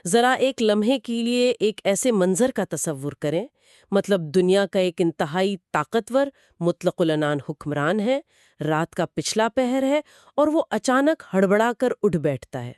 ذرا ایک لمحے کے لیے ایک ایسے منظر کا تصور کریں، مطلب دنیا کا ایک انتہائی طاقتور مطلق العنان حکمران ہے، رات کا پچھلا پہر ہے اور وہ اچانک ہڑبڑا کر اٹھ بیٹھتا ہے۔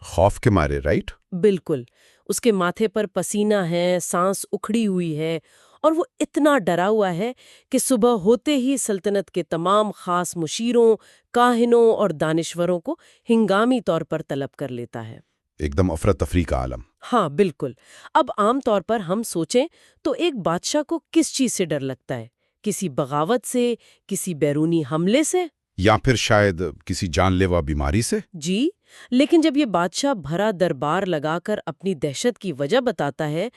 خوف کے مارے، رائٹ؟ بالکل، اس کے ماتھے پر پسینہ ہے، سانس اکھڑی ہوئی ہے اور وہ اتنا ڈرا ہوا ہے کہ صبح ہوتے ہی سلطنت کے تمام خاص مشیروں، کاہنوں اور دانشوروں کو ہنگامی طور پر طلب کر لیتا ہے۔ ایک دم افراتفری کا عالم۔ ہاں بالکل۔ اب عام طور پر ہم سوچیں تو ایک بادشاہ کو کس چیز سے ڈر لگتا ہے؟ کسی بغاوت سے، کسی بیرونی حملے سے، یا پھر شاید کسی جان لیوا بیماری سے؟ جی، لیکن جب یہ بادشاہ بھرا دربار لگا کر اپنی دہشت کی وجہ بتاتا ہے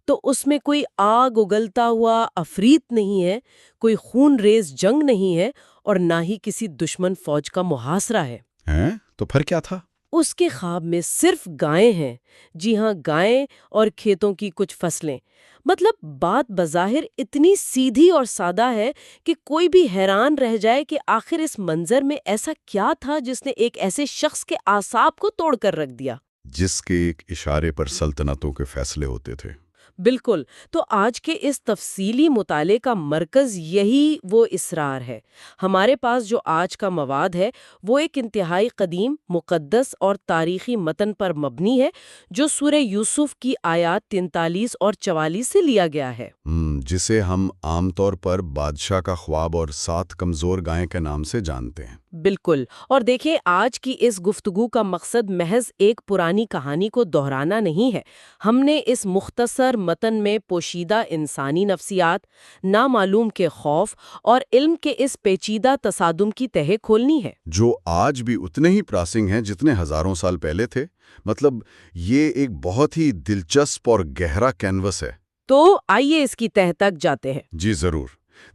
تو اس میں کوئی آگ اگلتا ہوا عفریت نہیں ہے، کوئی خون ریز جنگ نہیں ہے اور نہ ہی کسی دشمن فوج کا محاصرہ ہے۔ ہیں؟ تو پھر کیا تھا؟ اس کے خواب میں صرف گائیں ہیں، جی ہاں، گائیں اور کھیتوں کی کچھ فصلیں۔ مطلب بات بظاہر اتنی سیدھی اور سادہ ہے کہ کوئی بھی حیران رہ جائے کہ آخر اس منظر میں ایسا کیا تھا جس نے ایک ایسے شخص کے اعصاب کو توڑ کر رکھ دیا۔ جس کے ایک اشارے پر سلطنتوں کے فیصلے ہوتے تھے۔ بالکل، تو آج کے اس تفصیلی مطالعے کا مرکز یہی وہ اسرار ہے۔ ہمارے پاس جو آج کا مواد ہے وہ ایک انتہائی قدیم، مقدس اور تاریخی متن پر مبنی ہے جو سورہ یوسف کی آیات 43 اور 44 سے لیا گیا ہے، جسے ہم عام طور پر بادشاہ کا خواب اور 7 کمزور گائیں کے نام سے جانتے ہیں۔ بالکل۔ اور دیکھیں، آج کی اس گفتگو کا مقصد محض ایک پرانی کہانی کو دہرانا نہیں ہے۔ ہم نے اس مختصر متن میں پوشیدہ انسانی نفسیات، نامعلوم کے خوف اور علم کے اس پیچیدہ تصادم کی تہہ کھولنی ہے، جو آج بھی اتنے ہی پراسنگ ہیں جتنے ہزاروں سال پہلے تھے۔ مطلب یہ ایک بہت ہی دلچسپ اور گہرا کینوس ہے۔ تو آئیے اس کی تہہ تک جاتے ہیں۔ جی ضرور۔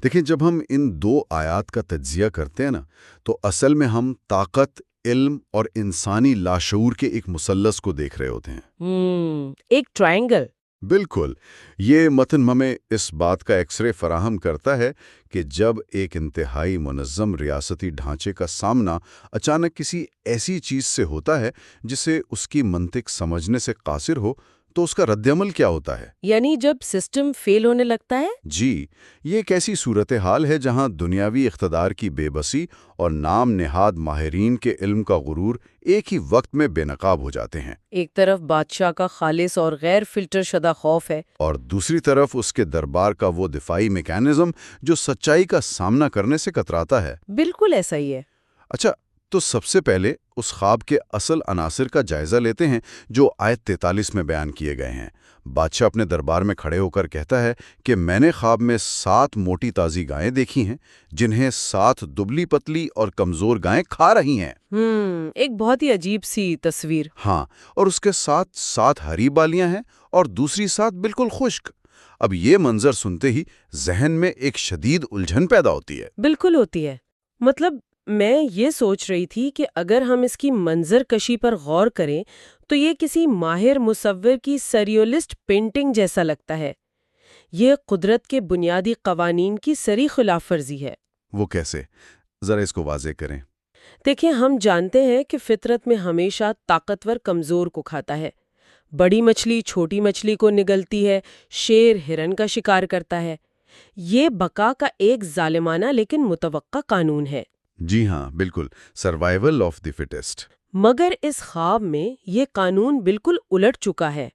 دیکھیں، جب ہم ان 2 آیات کا تجزیہ کرتے ہیں نا، تو اصل میں ہم طاقت، علم اور انسانی لاشعور کے ایک مثلث کو دیکھ رہے ہوتے ہیں۔ ایک ٹرائنگل۔ بالکل۔ یہ متن ہمیں اس بات کا ایکس رے فراہم کرتا ہے کہ جب ایک انتہائی منظم ریاستی ڈھانچے کا سامنا اچانک کسی ایسی چیز سے ہوتا ہے جسے اس کی منطق سمجھنے سے قاصر ہو، تو اس کا رد عمل کیا ہوتا ہے؟ یعنی جب سسٹم فیل ہونے لگتا ہے؟ جی، یہ ایک ایسی صورتحال ہے جہاں دنیاوی اقتدار کی بے بسی اور نام نہاد ماہرین کے علم کا غرور ایک ہی وقت میں بے نقاب ہو جاتے ہیں۔ ایک طرف بادشاہ کا خالص اور غیر فلٹر شدہ خوف ہے، اور دوسری طرف اس کے دربار کا وہ دفاعی میکانزم جو سچائی کا سامنا کرنے سے کتراتا ہے۔ بالکل ایسا ہی ہے۔ اچھا، تو سب سے پہلے اس خواب کے اصل عناصر کا جائزہ لیتے ہیں جو آیت 43 میں بیان کیے گئے ہیں۔ بادشاہ اپنے دربار میں کھڑے ہو کر کہتا ہے کہ میں نے خواب میں 7 موٹی تازی گائیں دیکھی ہیں جنہیں 7 دبلی پتلی اور کمزور گائیں کھا رہی ہیں۔ ایک بہت ہی عجیب سی تصویر۔ ہاں، اور اس کے ساتھ 7 ہری بالیاں ہیں اور دوسری 7 بالکل خشک۔ اب یہ منظر سنتے ہی ذہن میں ایک شدید الجھن پیدا ہوتی ہے۔ بالکل ہوتی ہے۔ مطلب میں یہ سوچ رہی تھی کہ اگر ہم اس کی منظر کشی پر غور کریں تو یہ کسی ماہر مصور کی سریولسٹ پینٹنگ جیسا لگتا ہے۔ یہ قدرت کے بنیادی قوانین کی سری خلاف ورزی ہے۔ وہ کیسے؟ ذرا اس کو واضح کریں۔ دیکھیں، ہم جانتے ہیں کہ فطرت میں ہمیشہ طاقتور کمزور کو کھاتا ہے۔ بڑی مچھلی چھوٹی مچھلی کو نگلتی ہے، شیر ہرن کا شکار کرتا ہے۔ یہ بقا کا ایک ظالمانہ لیکن متوقع قانون ہے۔ جی ہاں، بالکل، سروائیول آف دی فٹسٹ۔ مگر اس خواب میں یہ قانون بالکل الٹ چکا ہے۔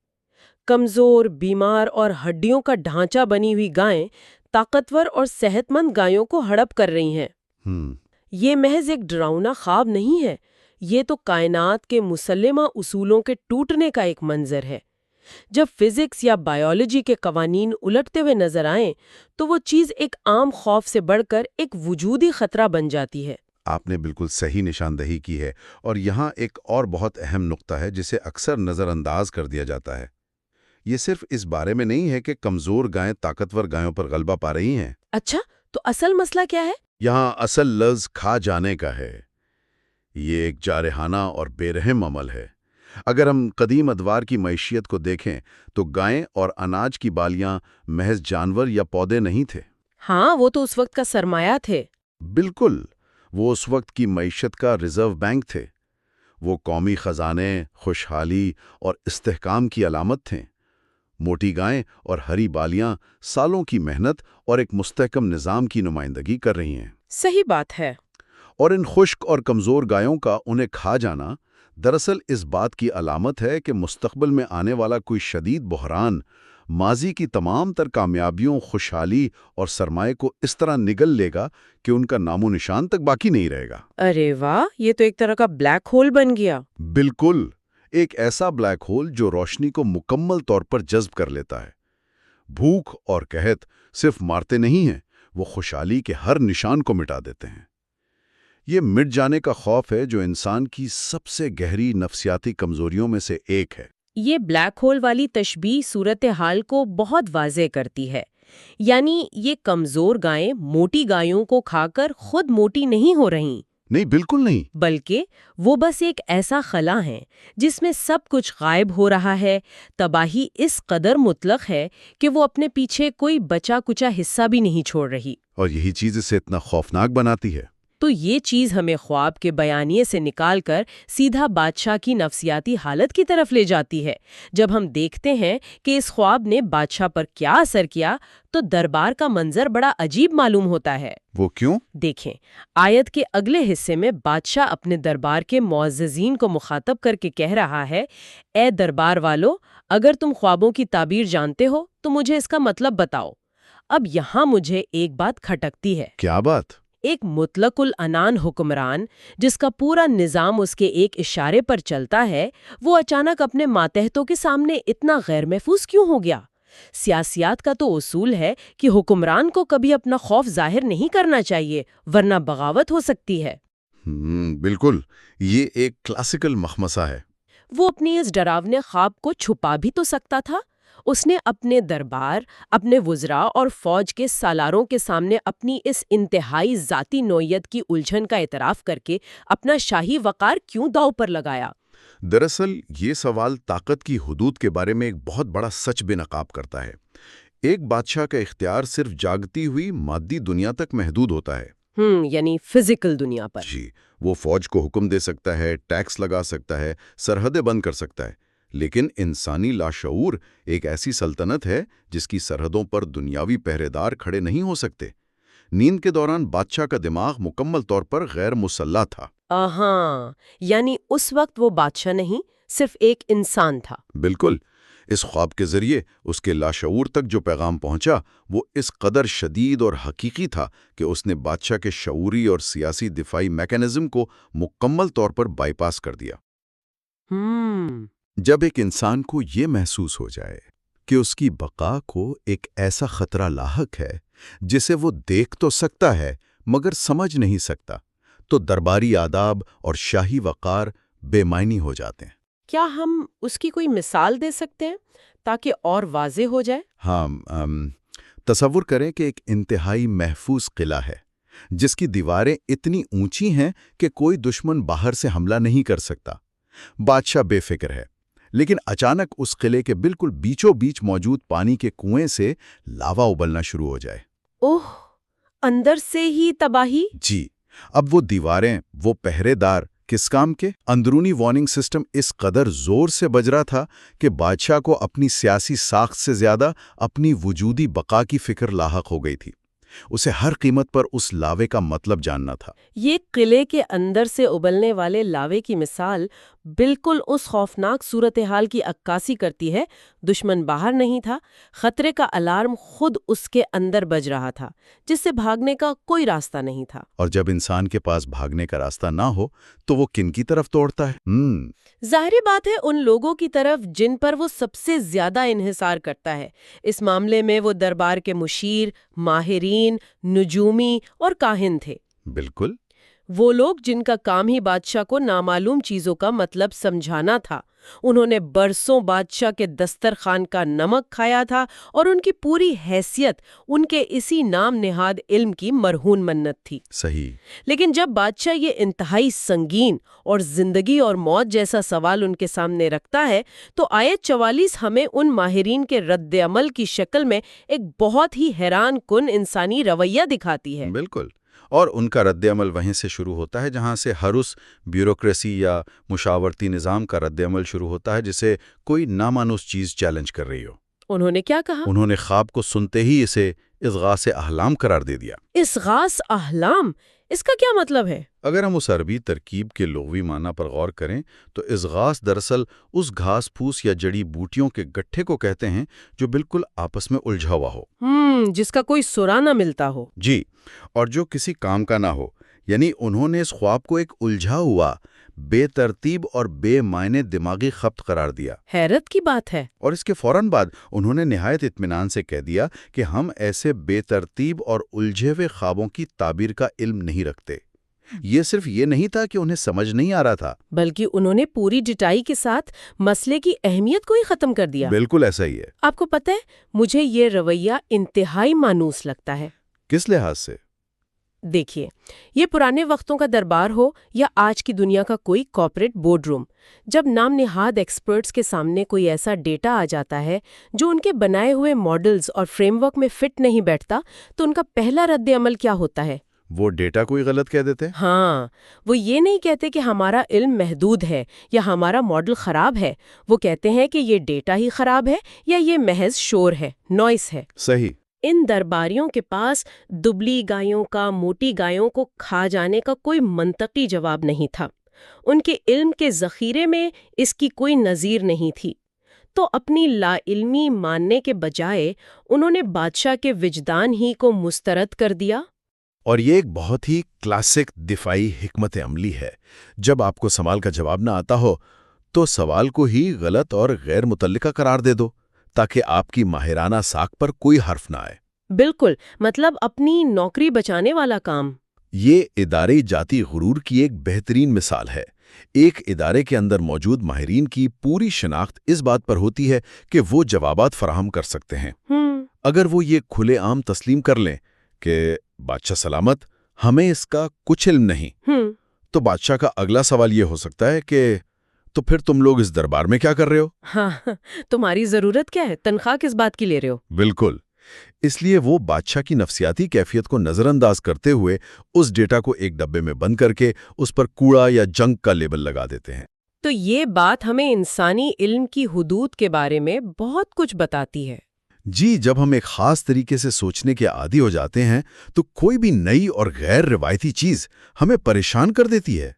کمزور، بیمار اور ہڈیوں کا ڈھانچہ بنی ہوئی گائیں طاقتور اور صحت مند گایوں کو ہڑپ کر رہی ہیں۔ یہ محض ایک ڈراؤنا خواب نہیں ہے، یہ تو کائنات کے مسلمہ اصولوں کے ٹوٹنے کا ایک منظر ہے۔ جب فزکس یا بائیولوجی کے قوانین الٹتے ہوئے نظر آئیں تو وہ چیز ایک عام خوف سے بڑھ کر ایک وجودی خطرہ بن جاتی ہے۔ آپ نے بالکل صحیح نشاندہی کی ہے، اور یہاں ایک اور بہت اہم نقطہ ہے جسے اکثر نظر انداز کر دیا جاتا ہے۔ یہ صرف اس بارے میں نہیں ہے کہ کمزور گائیں طاقتور گایوں پر غلبہ پا رہی ہیں۔ اچھا، تو اصل مسئلہ کیا ہے؟ یہاں اصل لفظ کھا جانے کا ہے۔ یہ ایک جارحانہ اور بے رحم عمل ہے۔ اگر ہم قدیم ادوار کی معیشت کو دیکھیں تو گائیں اور اناج کی بالیاں محض جانور یا پودے نہیں تھے۔ ہاں، وہ تو اس وقت کا سرمایہ تھے۔ بالکل، وہ اس وقت کی معیشت کا ریزرو بینک تھے۔ وہ قومی خزانے، خوشحالی اور استحکام کی علامت تھیں۔ موٹی گائیں اور ہری بالیاں سالوں کی محنت اور ایک مستحکم نظام کی نمائندگی کر رہی ہیں۔ صحیح بات ہے۔ اور ان خشک اور کمزور گایوں کا انہیں کھا جانا دراصل اس بات کی علامت ہے کہ مستقبل میں آنے والا کوئی شدید بحران ماضی کی تمام تر کامیابیوں، خوشحالی اور سرمایہ کو اس طرح نگل لے گا کہ ان کا نام و نشان تک باقی نہیں رہے گا۔ ارے واہ، یہ تو ایک طرح کا بلیک ہول بن گیا۔ بالکل، ایک ایسا بلیک ہول جو روشنی کو مکمل طور پر جذب کر لیتا ہے۔ بھوک اور قحط صرف مارتے نہیں ہیں، وہ خوشحالی کے ہر نشان کو مٹا دیتے ہیں۔ یہ مٹ جانے کا خوف ہے جو انسان کی سب سے گہری نفسیاتی کمزوریوں میں سے ایک ہے۔ یہ بلیک ہول والی تشبیہ صورتحال کو بہت واضح کرتی ہے۔ یعنی یہ کمزور گائیں موٹی گایوں کو کھا کر خود موٹی نہیں ہو رہیں، نہیں، بالکل نہیں۔ بلکہ وہ بس ایک ایسا خلا ہے جس میں سب کچھ غائب ہو رہا ہے، تباہی اس قدر مطلق ہے کہ وہ اپنے پیچھے کوئی بچا کچا حصہ بھی نہیں چھوڑ رہی۔ اور یہی چیز اسے اتنا خوفناک بناتی ہے۔ تو یہ چیز ہمیں خواب کے بیانیے سے نکال کر سیدھا بادشاہ کی نفسیاتی حالت کی طرف لے جاتی ہے۔ جب ہم دیکھتے ہیں کہ اس خواب نے بادشاہ پر کیا اثر کیا تو دربار کا منظر بڑا عجیب معلوم ہوتا ہے۔ وہ کیوں؟ دیکھیں، آیت کے اگلے حصے میں بادشاہ اپنے دربار کے معززین کو مخاطب کر کے کہہ رہا ہے، اے دربار والو، اگر تم خوابوں کی تعبیر جانتے ہو تو مجھے اس کا مطلب بتاؤ۔ اب یہاں مجھے ایک بات کھٹکتی ہے۔ کیا بات؟ ایک مطلق العنان حکمران جس کا پورا نظام اس کے ایک اشارے پر چلتا ہے، وہ اچانک اپنے ماتحتوں کے سامنے اتنا غیر محفوظ کیوں ہو گیا؟ سیاسیات کا تو اصول ہے کہ حکمران کو کبھی اپنا خوف ظاہر نہیں کرنا چاہیے ورنہ بغاوت ہو سکتی ہے۔ بالکل، یہ ایک کلاسیکل مخمصہ ہے۔ وہ اپنی اس ڈراونے خواب کو چھپا بھی تو سکتا تھا۔ اس نے اپنے دربار، اپنے وزراء اور فوج کے سالاروں کے سامنے اپنی اس انتہائی ذاتی نوعیت کی الجھن کا اعتراف کر کے اپنا شاہی وقار کیوں داؤ پر لگایا؟ دراصل یہ سوال طاقت کی حدود کے بارے میں ایک بہت بڑا سچ بے نقاب کرتا ہے۔ ایک بادشاہ کا اختیار صرف جاگتی ہوئی مادی دنیا تک محدود ہوتا ہے۔ یعنی فزیکل دنیا پر۔ جی، وہ فوج کو حکم دے سکتا ہے، ٹیکس لگا سکتا ہے، سرحدیں بند کر سکتا ہے، لیکن انسانی لاشعور ایک ایسی سلطنت ہے جس کی سرحدوں پر دنیاوی پہرے دار کھڑے نہیں ہو سکتے۔ نیند کے دوران بادشاہ کا دماغ مکمل طور پر غیر مسلح تھا۔ یعنی اس وقت وہ بادشاہ نہیں، صرف ایک انسان تھا۔ بالکل، اس خواب کے ذریعے اس کے لاشعور تک جو پیغام پہنچا وہ اس قدر شدید اور حقیقی تھا کہ اس نے بادشاہ کے شعوری اور سیاسی دفاعی میکانزم کو مکمل طور پر بائی پاس کر دیا۔ جب ایک انسان کو یہ محسوس ہو جائے کہ اس کی بقا کو ایک ایسا خطرہ لاحق ہے جسے وہ دیکھ تو سکتا ہے مگر سمجھ نہیں سکتا، تو درباری آداب اور شاہی وقار بے معنی ہو جاتے ہیں۔ کیا ہم اس کی کوئی مثال دے سکتے ہیں تاکہ اور واضح ہو جائے؟ ہاں، تصور کریں کہ ایک انتہائی محفوظ قلعہ ہے جس کی دیواریں اتنی اونچی ہیں کہ کوئی دشمن باہر سے حملہ نہیں کر سکتا۔ بادشاہ بے فکر ہے، لیکن اچانک اس قلعے کے بالکل بیچوں بیچ موجود پانی کے کنویں سے لاوا ابلنا شروع ہو جائے۔ اوہ، اندر سے ہی تباہی؟ جی، اب وہ دیواریں، وہ پہرے دار کس کام کے؟ اندرونی وارننگ سسٹم اس قدر زور سے بج رہا تھا کہ بادشاہ کو اپنی سیاسی ساخت سے زیادہ اپنی وجودی بقا کی فکر لاحق ہو گئی تھی۔ اسے ہر قیمت پر اس لاوے کا مطلب جاننا تھا۔ یہ قلعے کے اندر سے ابلنے والے لاوے کی مثال بالکل اس خوفناک صورتحال کی عکاسی کرتی ہے۔ دشمن باہر نہیں تھا، خطرے کا الارم خود اس کے اندر بج رہا تھا، جس سے بھاگنے کا کوئی راستہ نہیں تھا۔ اور جب انسان کے پاس بھاگنے کا راستہ نہ ہو تو وہ کن کی طرف دوڑتا ہے؟ ظاہری بات ہے ان لوگوں کی طرف جن پر وہ سب سے زیادہ انحصار کرتا ہے۔ اس معاملے میں وہ دربار کے مشیر، ماہرین، نجومی اور کاہن تھے۔ بالکل، وہ لوگ جن کا کام ہی بادشاہ کو نامعلوم چیزوں کا مطلب سمجھانا تھا۔ انہوں نے برسوں بادشاہ کے دسترخوان کا نمک کھایا تھا اور ان کی پوری حیثیت ان کے اسی نام نہاد علم کی مرہون منت تھی۔ صحیح۔ لیکن جب بادشاہ یہ انتہائی سنگین اور زندگی اور موت جیسا سوال ان کے سامنے رکھتا ہے تو آیت 44 ہمیں ان ماہرین کے رد عمل کی شکل میں ایک بہت ہی حیران کن انسانی رویہ دکھاتی ہے۔ بالکل، اور ان کا رد عمل وہیں سے شروع ہوتا ہے جہاں سے ہر اس بیوروکریسی یا مشاورتی نظام کا رد عمل شروع ہوتا ہے جسے کوئی نامانوس چیز چیلنج کر رہی ہو۔ انہوں نے کیا کہا؟ انہوں نے خواب کو سنتے ہی اسے اضغاث احلام قرار دے دیا۔ اصغاث احلام، اس کا کیا مطلب ہے؟ اگر ہم اس عربی ترکیب کے لغوی معنی پر غور کریں تو اضغاث دراصل اس گھاس پھوس یا جڑی بوٹیوں کے گٹھے کو کہتے ہیں جو بالکل آپس میں الجھا ہوا ہو، جس کا کوئی سرا نہ ملتا ہو۔ جی، اور جو کسی کام کا نہ ہو۔ یعنی انہوں نے اس خواب کو ایک الجھا ہوا، بے ترتیب اور بے معنی دماغی خبط قرار دیا۔ حیرت کی بات ہے۔ اور اس کے فوراً بعد انہوں نے نہایت اطمینان سے کہہ دیا کہ ہم ایسے بے ترتیب اور الجھے ہوئے خوابوں کی تعبیر کا علم نہیں رکھتے۔ یہ صرف یہ نہیں تھا کہ انہیں سمجھ نہیں آ رہا تھا، بلکہ انہوں نے پوری ڈٹائی کے ساتھ مسئلے کی اہمیت کو ہی ختم کر دیا۔ بالکل ایسا ہی ہے۔ آپ کو پتہ ہے، مجھے یہ رویہ انتہائی مانوس لگتا ہے۔ کس لحاظ سے؟ دیکھیے، یہ پرانے وقتوں کا دربار ہو یا آج کی دنیا کا کوئی کارپوریٹ بورڈ روم، جب نام نہاد ایکسپرٹس کے سامنے کوئی ایسا ڈیٹا آ جاتا ہے جو ان کے بنائے ہوئے ماڈلز اور فریم ورک میں فٹ نہیں بیٹھتا، تو ان کا پہلا رد عمل کیا ہوتا ہے؟ وہ ڈیٹا کوئی غلط کہہ دیتے؟ ہاں، وہ یہ نہیں کہتے کہ ہمارا علم محدود ہے یا ہمارا ماڈل خراب ہے، وہ کہتے ہیں کہ یہ ڈیٹا ہی خراب ہے یا یہ محض شور ہے، نوائس ہے۔ صحیح۔ ان درباریوں کے پاس دبلی گایوں کا موٹی گایوں کو کھا جانے کا کوئی منطقی جواب نہیں تھا۔ ان کے علم کے ذخیرے میں اس کی کوئی نظیر نہیں تھی۔ تو اپنی لا علمی ماننے کے بجائے انہوں نے بادشاہ کے وجدان ہی کو مسترد کر دیا۔ اور یہ ایک بہت ہی کلاسک دفاعی حکمت عملی ہے۔ جب آپ کو سوال کا جواب نہ آتا ہو تو سوال کو ہی غلط اور غیر متعلقہ قرار دے دو تاکہ آپ کی ماہرانہ ساکھ پر کوئی حرف نہ آئے۔ بالکل، مطلب اپنی نوکری بچانے والا کام۔ یہ ادارے جاتی غرور کی ایک بہترین مثال ہے۔ ایک ادارے کے اندر موجود ماہرین کی پوری شناخت اس بات پر ہوتی ہے کہ وہ جوابات فراہم کر سکتے ہیں۔ اگر وہ یہ کھلے عام تسلیم کر لیں کہ بادشاہ سلامت، ہمیں اس کا کچھ علم نہیں، تو بادشاہ کا اگلا سوال یہ ہو سکتا ہے کہ تو پھر تم لوگ اس دربار میں کیا کر رہے ہو؟ ہاں، تمہاری ضرورت کیا ہے؟ تنخواہ کس بات کی لے رہے ہو؟ بالکل۔ اس لیے وہ بادشاہ کی نفسیاتی کیفیت کو نظر انداز کرتے ہوئے اس ڈیٹا کو ایک ڈبے میں بند کر کے اس پر کوڑا یا جنک کا لیبل لگا دیتے ہیں۔ تو یہ بات ہمیں انسانی علم کی حدود کے بارے میں بہت کچھ بتاتی ہے۔ جی، جب ہم ایک خاص طریقے سے سوچنے کے عادی ہو جاتے ہیں تو کوئی بھی نئی اور غیر روایتی چیز ہمیں پریشان کر دیتی ہے۔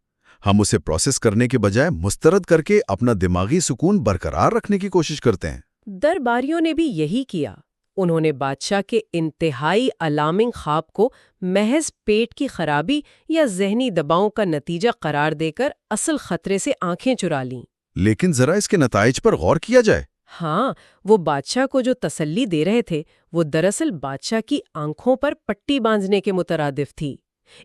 ہم اسے پروسیس کرنے کے بجائے مسترد کر کے اپنا دماغی سکون برقرار رکھنے کی کوشش کرتے ہیں۔ درباریوں نے بھی یہی کیا۔ انہوں نے بادشاہ کے انتہائی الارمنگ خواب کو محض پیٹ کی خرابی یا ذہنی دباؤ کا نتیجہ قرار دے کر اصل خطرے سے آنکھیں چرا لیں۔ لیکن ذرا اس کے نتائج پر غور کیا جائے۔ ہاں، وہ بادشاہ کو جو تسلی دے رہے تھے وہ دراصل بادشاہ کی آنکھوں پر پٹی باندھنے کے مترادف تھی۔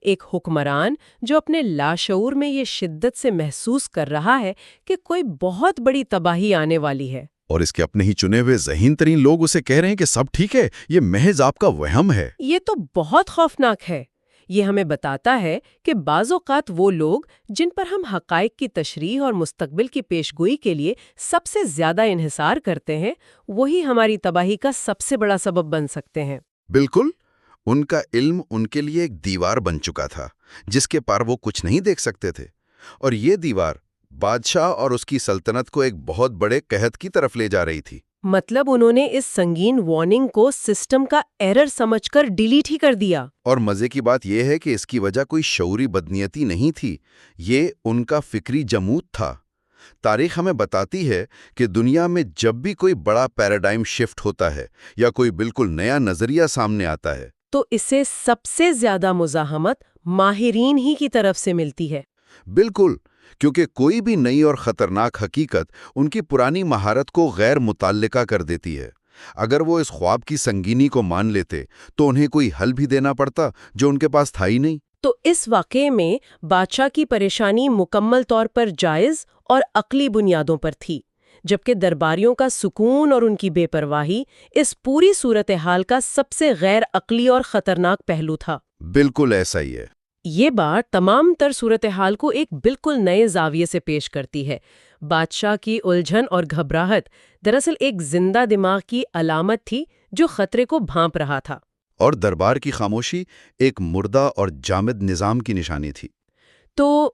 ایک حکمران جو اپنے لاشعور میں یہ شدت سے محسوس کر رہا ہے کہ کوئی بہت بڑی تباہی آنے والی ہے، اور اس کے اپنے ہی چنے ہوئے ذہین ترین لوگ اسے کہہ رہے ہیں کہ سب ٹھیک ہے، یہ محض آپ کا وہم ہے۔ یہ تو بہت خوفناک ہے۔ یہ ہمیں بتاتا ہے کہ بعض اوقات وہ لوگ جن پر ہم حقائق کی تشریح اور مستقبل کی پیشگوئی کے لیے سب سے زیادہ انحصار کرتے ہیں، وہی ہماری تباہی کا سب سے بڑا سبب بن سکتے ہیں۔ بالکل، ان کا علم ان کے لیے ایک دیوار بن چکا تھا جس کے پار وہ کچھ نہیں دیکھ سکتے تھے، اور یہ دیوار بادشاہ اور اس کی سلطنت کو ایک بہت بڑے قحط کی طرف لے جا رہی تھی۔ مطلب انہوں نے اس سنگین وارننگ کو سسٹم کا ایرر سمجھ کر ڈیلیٹ ہی کر دیا۔ اور مزے کی بات یہ ہے کہ اس کی وجہ کوئی شعوری بدنیتی نہیں تھی، یہ ان کا فکری جمود تھا۔ تاریخ ہمیں بتاتی ہے کہ دنیا میں جب بھی کوئی بڑا پیراڈائم شفٹ ہوتا ہے یا کوئی بالکل نیا نظریہ سامنے آتا ہے تو اسے سب سے زیادہ مزاحمت ماہرین ہی کی طرف سے ملتی ہے۔ بالکل، کیونکہ کوئی بھی نئی اور خطرناک حقیقت ان کی پرانی مہارت کو غیر متعلقہ کر دیتی ہے۔ اگر وہ اس خواب کی سنگینی کو مان لیتے تو انہیں کوئی حل بھی دینا پڑتا جو ان کے پاس تھا ہی نہیں۔ تو اس واقعے میں بادشاہ کی پریشانی مکمل طور پر جائز اور عقلی بنیادوں پر تھی، جبکہ درباریوں کا سکون اور ان کی بے پرواہی اس پوری صورتحال کا سب سے غیر عقلی اور خطرناک پہلو تھا۔ بالکل ایسا ہی ہے۔ یہ بات تمام تر صورتحال کو ایک بالکل نئے زاویے سے پیش کرتی ہے۔ بادشاہ کی الجھن اور گھبراہٹ دراصل ایک زندہ دماغ کی علامت تھی جو خطرے کو بھانپ رہا تھا۔ اور دربار کی خاموشی ایک مردہ اور جامد نظام کی نشانی تھی۔ تو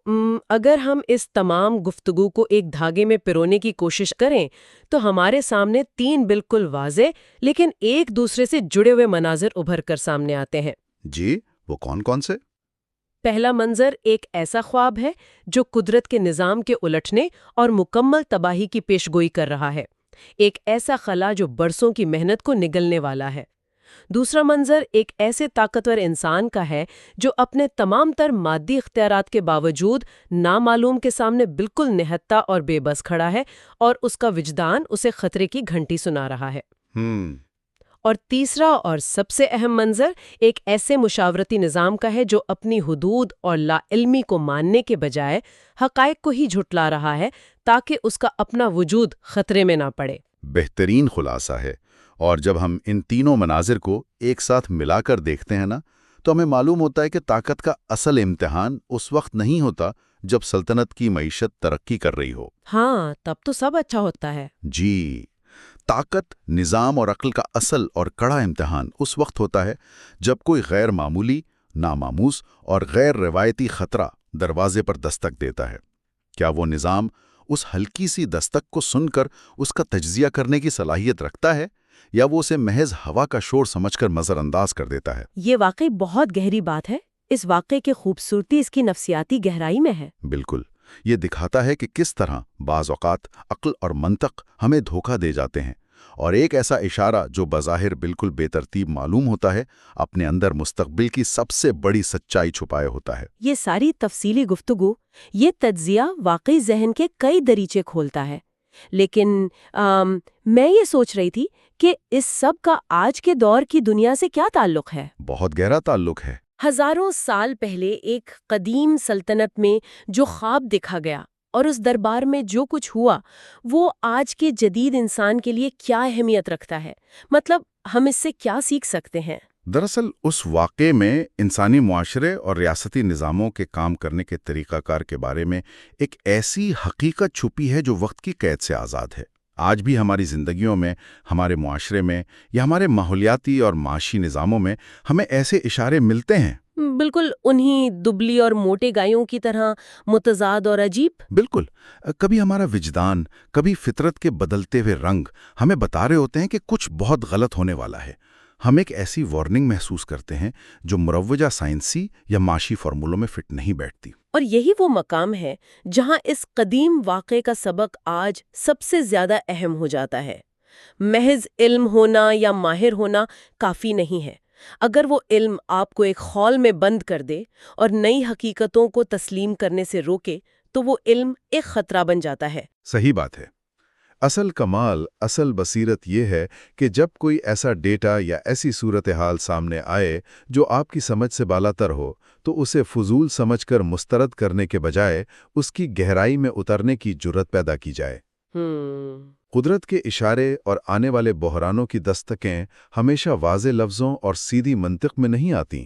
اگر ہم اس تمام گفتگو کو ایک دھاگے میں پرونے کی کوشش کریں تو ہمارے سامنے 3 بالکل واضح لیکن ایک دوسرے سے جڑے ہوئے مناظر ابھر کر سامنے آتے ہیں۔ جی، وہ کون کون سے؟ پہلا منظر ایک ایسا خواب ہے جو قدرت کے نظام کے الٹنے اور مکمل تباہی کی پیشگوئی کر رہا ہے، ایک ایسا خلا جو برسوں کی محنت کو نگلنے والا ہے۔ دوسرا منظر ایک ایسے طاقتور انسان کا ہے جو اپنے تمام تر مادی اختیارات کے باوجود نامعلوم کے سامنے بالکل نہتہ اور بے بس کھڑا ہے، اور اس کا وجدان اسے خطرے کی گھنٹی سنا رہا ہے۔ اور تیسرا اور سب سے اہم منظر ایک ایسے مشاورتی نظام کا ہے جو اپنی حدود اور لا علمی کو ماننے کے بجائے حقائق کو ہی جھٹلا رہا ہے تاکہ اس کا اپنا وجود خطرے میں نہ پڑے۔ بہترین خلاصہ ہے، اور جب ہم ان تینوں مناظر کو ایک ساتھ ملا کر دیکھتے ہیں نا، تو ہمیں معلوم ہوتا ہے کہ طاقت کا اصل امتحان اس وقت نہیں ہوتا جب سلطنت کی معیشت ترقی کر رہی ہو۔ ہاں، تب تو سب اچھا ہوتا ہے۔ جی، طاقت، نظام اور عقل کا اصل اور کڑا امتحان اس وقت ہوتا ہے جب کوئی غیر معمولی، ناماموس اور غیر روایتی خطرہ دروازے پر دستک دیتا ہے۔ کیا وہ نظام اس ہلکی سی دستک کو سن کر اس کا تجزیہ کرنے کی صلاحیت رکھتا ہے، یا وہ اسے محض ہوا کا شور سمجھ کر نظر انداز کر دیتا ہے؟ یہ واقعی بہت گہری بات ہے۔ اس واقعے کی خوبصورتی اس کی نفسیاتی گہرائی میں ہے۔ بالکل، یہ دکھاتا ہے کہ کس طرح بعض اوقات عقل اور منطق ہمیں دھوکہ دے جاتے ہیں، اور ایک ایسا اشارہ جو بظاہر بالکل بے ترتیب معلوم ہوتا ہے، اپنے اندر مستقبل کی سب سے بڑی سچائی چھپائے ہوتا ہے۔ یہ ساری تفصیلی گفتگو، یہ تجزیہ واقعی ذہن کے کئی دریچے کھولتا ہے، لیکن میں یہ سوچ رہی تھی کہ اس سب کا آج کے دور کی دنیا سے کیا تعلق ہے؟ بہت گہرا تعلق ہے۔ ہزاروں سال پہلے ایک قدیم سلطنت میں جو خواب دیکھا گیا اور اس دربار میں جو کچھ ہوا، وہ آج کے جدید انسان کے لیے کیا اہمیت رکھتا ہے؟ مطلب ہم اس سے کیا سیکھ سکتے ہیں؟ دراصل اس واقعے میں انسانی معاشرے اور ریاستی نظاموں کے کام کرنے کے طریقہ کار کے بارے میں ایک ایسی حقیقت چھپی ہے جو وقت کی قید سے آزاد ہے۔ آج بھی ہماری زندگیوں میں، ہمارے معاشرے میں یا ہمارے ماحولیاتی اور معاشی نظاموں میں ہمیں ایسے اشارے ملتے ہیں۔ بالکل انہی دبلی اور موٹے گایوں کی طرح متضاد اور عجیب۔ بالکل، کبھی ہمارا وجدان، کبھی فطرت کے بدلتے ہوئے رنگ ہمیں بتا رہے ہوتے ہیں کہ کچھ بہت غلط ہونے والا ہے۔ ہم ایک ایسی وارننگ محسوس کرتے ہیں جو مروجہ سائنسی یا معاشی فارمولوں میں فٹ نہیں بیٹھتی۔ اور یہی وہ مقام ہے جہاں اس قدیم واقعے کا سبق آج سب سے زیادہ اہم ہو جاتا ہے۔ محض علم ہونا یا ماہر ہونا کافی نہیں ہے۔ اگر وہ علم آپ کو ایک خول میں بند کر دے اور نئی حقیقتوں کو تسلیم کرنے سے روکے تو وہ علم ایک خطرہ بن جاتا ہے۔ صحیح بات ہے۔ اصل کمال، اصل بصیرت یہ ہے کہ جب کوئی ایسا ڈیٹا یا ایسی صورتحال سامنے آئے جو آپ کی سمجھ سے بالاتر ہو، تو اسے فضول سمجھ کر مسترد کرنے کے بجائے اس کی گہرائی میں اترنے کی جرت پیدا کی جائے۔ قدرت کے اشارے اور آنے والے بحرانوں کی دستکیں ہمیشہ واضح لفظوں اور سیدھی منطق میں نہیں آتیں،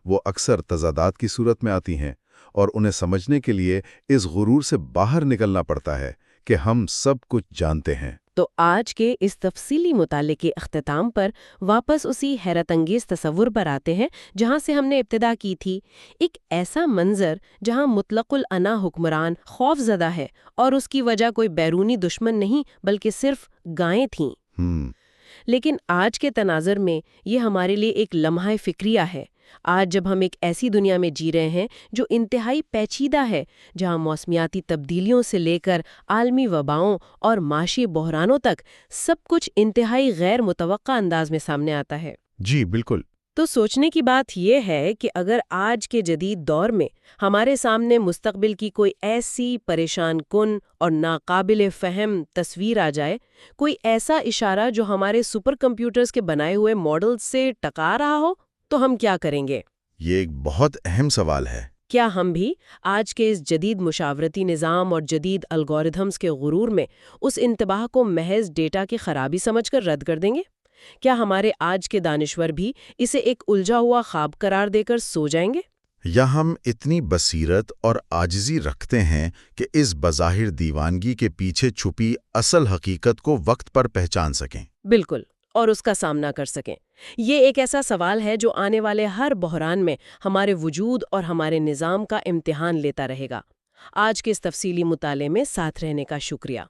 وہ اکثر تضادات کی صورت میں آتی ہیں، اور انہیں سمجھنے کے لیے اس غرور سے باہر نکلنا پڑتا ہے کہ ہم سب کچھ جانتے ہیں۔ تو آج کے اس تفصیلی مطالعے کے اختتام پر واپس اسی حیرت انگیز تصور پر آتے ہیں جہاں سے ہم نے ابتدا کی تھی، ایک ایسا منظر جہاں مطلق الانا حکمران خوف زدہ ہے اور اس کی وجہ کوئی بیرونی دشمن نہیں بلکہ صرف گائیں تھیں۔ لیکن آج کے تناظر میں یہ ہمارے لیے ایک لمحہ فکریہ ہے۔ آج جب ہم ایک ایسی دنیا میں جی رہے ہیں جو انتہائی پیچیدہ ہے، جہاں موسمیاتی تبدیلیوں سے لے کر عالمی وباؤں اور معاشی بحرانوں تک سب کچھ انتہائی غیر متوقع انداز میں سامنے آتا ہے۔ جی بالکل۔ تو سوچنے کی بات یہ ہے کہ اگر آج کے جدید دور میں ہمارے سامنے مستقبل کی کوئی ایسی پریشان کن اور ناقابل فہم تصویر آ جائے، کوئی ایسا اشارہ جو ہمارے سپر کمپیوٹرز کے بنائے ہوئے ماڈلز سے ٹکرا رہا ہو، تو ہم کیا کریں گے؟ یہ ایک بہت اہم سوال ہے۔ کیا ہم بھی آج کے اس جدید مشاورتی نظام اور جدید الگورتھمز کے غرور میں اس انتباہ کو محض ڈیٹا کی خرابی سمجھ کر رد کر دیں گے؟ کیا ہمارے آج کے دانشور بھی اسے ایک الجھا ہوا خواب قرار دے کر سو جائیں گے؟ یا ہم اتنی بصیرت اور عاجزی رکھتے ہیں کہ اس بظاہر دیوانگی کے پیچھے چھپی اصل حقیقت کو وقت پر پہچان سکیں؟ بالکل، اور اس کا سامنا کر سکیں۔ یہ ایک ایسا سوال ہے جو آنے والے ہر بحران میں ہمارے وجود اور ہمارے نظام کا امتحان لیتا رہے گا۔ آج کے اس تفصیلی مطالعے میں ساتھ رہنے کا شکریہ۔